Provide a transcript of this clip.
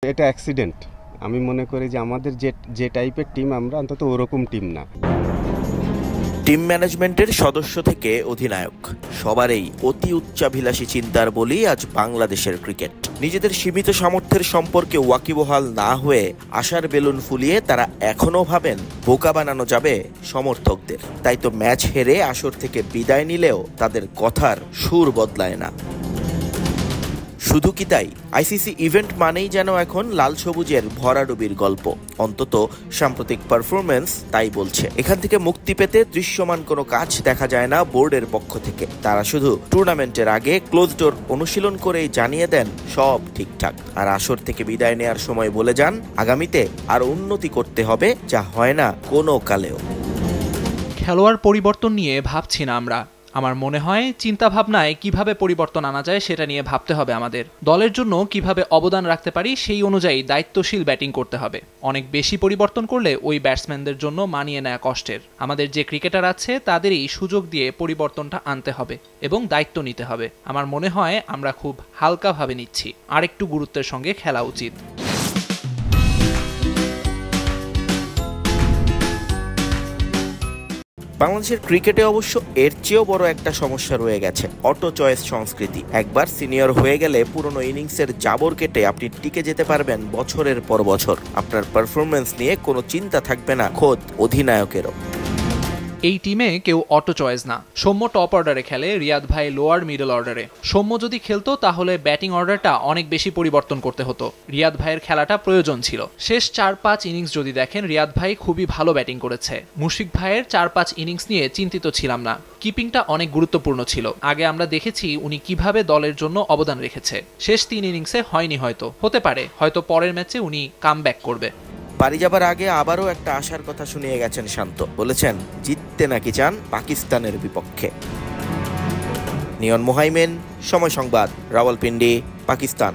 এটা অ্যাক্সিডেন্ট। আমি মনে করি যে আমাদের যে টাইপের টিম আমরা অন্তত ওরকম টিম না। টিম ম্যানেজমেন্টের সদস্য থেকে অধিনায়ক সবারই অতি উচ্চাভিলাষী চিন্তার বলি আজ বাংলাদেশের ক্রিকেট। নিজেদের সীমিত সামর্থ্যের সম্পর্কে ওয়াকিবহাল না হয়ে আশার বেলুন ফুলিয়ে তারা এখনো ভাবেন বোকা বানানো যাবে সমর্থকদের। তাই তো ম্যাচ হেরে আসর থেকে বিদায় নিলেও তাদের কথার সুর বদলায় না। শুধু কি তাই, আইসিসি ইভেন্ট মানেই যেন এখন লাল সবুজের ভরাডুবির গল্প। অন্তত সাম্প্রতিক পারফরমেন্স তাই বলছে। এখান থেকে মুক্তি পেতে দৃশ্যমান কোনো কাজ দেখা যায় না বোর্ডের পক্ষ থেকে। তারা শুধু টুর্নামেন্টের আগে ক্লোজ ডোর অনুশীলন করেই জানিয়ে দেন সব ঠিকঠাক, আর আসর থেকে বিদায় নেয়ার সময় বলে যান আগামীতে আর উন্নতি করতে হবে, যা হয় না কোনো কালেও। খেলোয়াড় পরিবর্তন নিয়ে ভাবছি না আমরা। আমার মনে হয় চিন্তা ভাবনায় কিভাবে পরিবর্তন আনা যায় সেটা নিয়ে ভাবতে হবে আমাদের। দলের জন্য কিভাবে অবদান রাখতে পারি সেই অনুযায়ী দায়িত্বশীল ব্যাটিং করতে হবে। অনেক বেশি পরিবর্তন করলে ওই ব্যাটসম্যানদের জন্য মানিয়ে নেওয়া কষ্টের। আমাদের যে ক্রিকেটার আছে তাদেরই সুযোগ দিয়ে পরিবর্তনটা আনতে হবে এবং দায়িত্ব নিতে হবে। আমার মনে হয় আমরা খুব হালকাভাবে নিচ্ছি, আর একটু গুরুত্বের সঙ্গে খেলা উচিত। বাংলাদেশের ক্রিকেটে অবশ্য এর চেয়েও বড় একটা সমস্যা রয়ে গেছে, অটো চয়েস সংস্কৃতি। একবার সিনিয়র হয়ে গেলে পুরনো ইনিংসের জাবর কেটে আপনি টিকে যেতে পারবেন বছরের পর বছর। আপনার পারফরমেন্স নিয়ে কোনো চিন্তা থাকবে না খোদ অধিনায়কেরও। এই টিমে কেউ অটো চয়েস না। সৌম্য টপ অর্ডারে খেলে, রিয়াদ ভাই লোয়ার মিডল অর্ডারে। সৌম্য যদি খেলতো তাহলে ব্যাটিং অর্ডারটা অনেক বেশি পরিবর্তন করতে হতো। রিয়াদ ভাইয়ের খেলাটা প্রয়োজন ছিল। শেষ 4-5 ইনিংস যদি দেখেন, রিয়াদ ভাই খুবই ভালো ব্যাটিং করেছে। মুশফিক ভাইয়ের 4-5 ইনিংস নিয়ে চিন্তিত ছিলাম না। কিপিংটা অনেক গুরুত্বপূর্ণ ছিল। আগে আমরা দেখেছি উনি কিভাবে দলের জন্য অবদান রেখেছে। শেষ 3 ইনিংসে হয়নি, হতে পারে হয়তো পরের ম্যাচে উনি কামব্যাক করবে। বাড়ি যাবার আগে আবারও একটা আশার কথা শুনিয়ে গেছেন শান্ত। বলেছেন জিততে নাকি চান পাকিস্তানের বিপক্ষে। নিয়ন মোহাইমেন, সময় সংবাদ, রাওয়ালপিন্ডি, পাকিস্তান।